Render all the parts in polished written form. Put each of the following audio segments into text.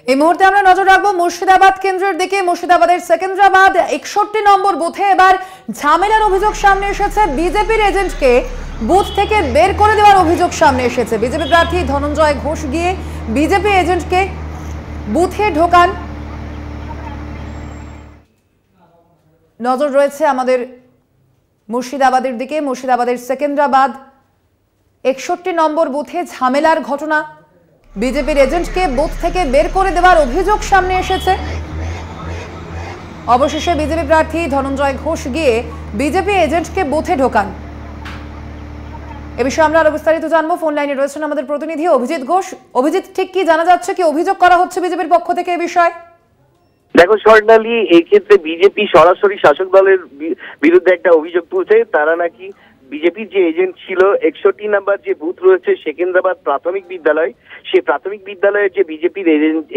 এই মুহূর্তে আমরা নজর রাখবো মুর্শিদাবাদ কেন্দ্রের দিকে। মুর্শিদাবাদের সেকেন্দ্রাবাদ 61 নম্বর বুথে এবার ঝামেলার অভিযোগ সামনে এসেছে। বিজেপির এজেন্টকে বুথ থেকে বের করে দেওয়ার অভিযোগ সামনে এসেছে। বিজেপি প্রার্থী ধনঞ্জয় ঘোষ গিয়ে বিজেপি এজেন্টকে বুথে ঢোকান। নজর রয়েছে আমাদের মুর্শিদাবাদের দিকে। মুর্শিদাবাদের সেকেন্দ্রাবাদ 61 নম্বর বুথে ঝামেলার ঘটনা। বিজেপির এজেন্টকে বুথ থেকে বের করে দেওয়ার অভিযোগ সামনে এসেছে। অবশেষে বিজেপি প্রার্থী ধনঞ্জয় ঘোষ গিয়ে বিজেপি এজেন্টকে বুথে ঢোকান। এ বিষয়ে আমরা আরো বিস্তারিত জানবো। ফোন লাইনে রয়েছেন আমাদের প্রতিনিধি অভিজিৎ ঘোষ। অভিজিৎ, ঠিক কি জানা যাচ্ছে, কি অভিযোগ করা হচ্ছে বিজেপির পক্ষ থেকে এই বিষয়ে? দেখো স্বর্ণালী, এই ক্ষেত্রে বিজেপি সরাসরি শাসক দলের বিরুদ্ধে একটা অভিযোগ তুলছে। তারা নাকি বিজেপির যে এজেন্ট ছিল 61 নাম্বার যে বুথ রয়েছে সেকেন্দ্রাবাদ প্রাথমিক বিদ্যালয়, সেই প্রাথমিক বিদ্যালয়ের যে বিজেপির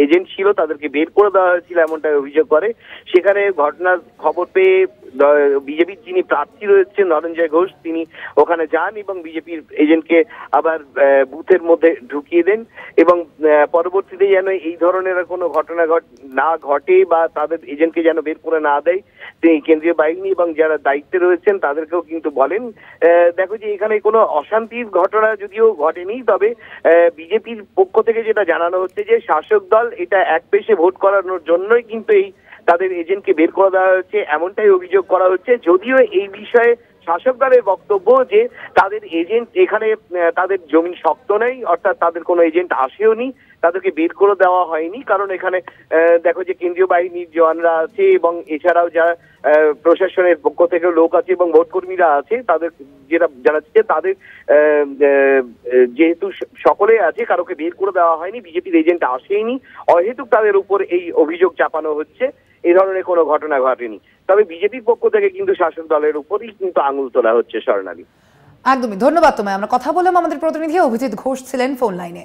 এজেন্ট ছিল তাদেরকে বের করে দেওয়া হয়েছিল, এমনটাই অভিযোগ করে। সেখানে ঘটনার খবর পেয়ে বিজেপির যিনি প্রার্থী রয়েছেন ধনঞ্জয় ঘোষ, তিনি ওখানে যান এবং বিজেপির এজেন্টকে আবার বুথের মধ্যে ঢুকিয়ে দেন এবং পরবর্তীতে যেন এই ধরনের কোনো ঘটনা না ঘটে বা তাদের এজেন্টকে যেন বের করে না দেয়, তিনি কেন্দ্রীয় বাহিনী এবং যারা দায়িত্বে রয়েছেন তাদেরকেও কিন্তু বলেন। দেখো যে এখানে কোনো অশান্তির ঘটনা যদিও ঘটেনি, তবে বিজেপির পক্ষ থেকে যেটা জানানো হচ্ছে যে শাসক দল এটা এক পেশে ভোট করানোর জন্যই কিন্তু এই তাদের এজেন্টকে বের করে দেওয়া হচ্ছে, এমনটাই অভিযোগ করা হচ্ছে। যদিও এই বিষয়ে শাসক দলের বক্তব্য যে তাদের এজেন্ট এখানে তাদের জমি শক্ত নেই, অর্থাৎ তাদের কোনো এজেন্ট আসেও নি, তাদেরকে বের করে দেওয়া হয়নি। কারণ এখানে দেখো যে কেন্দ্রীয় বাহিনীর জওয়ানরা আছে এবং এছাড়াও যারা প্রশাসনের পক্ষ থেকে লোক আছে এবং ভোটকর্মীরা আছে, তাদের যেটা জানাচ্ছে তাদের যেহেতু সকলে আছে, কারোকে বের করে দেওয়া হয়নি, বিজেপির এজেন্ট আসেনি, অহেতুক তাদের উপর এই অভিযোগ চাপানো হচ্ছে। এই ধরনের কোনো ঘটনা ঘটেনি। তবে বিজেপির পক্ষ থেকে কিন্তু শাসক দলের উপরই কিন্তু আঙুল তোলা হচ্ছে। স্বর্ণালী, একদমই ধন্যবাদ তোমায়। আমরা কথা বললাম, আমাদের প্রতিনিধি অভিজিৎ ঘোষ ছিলেন ফোন লাইনে।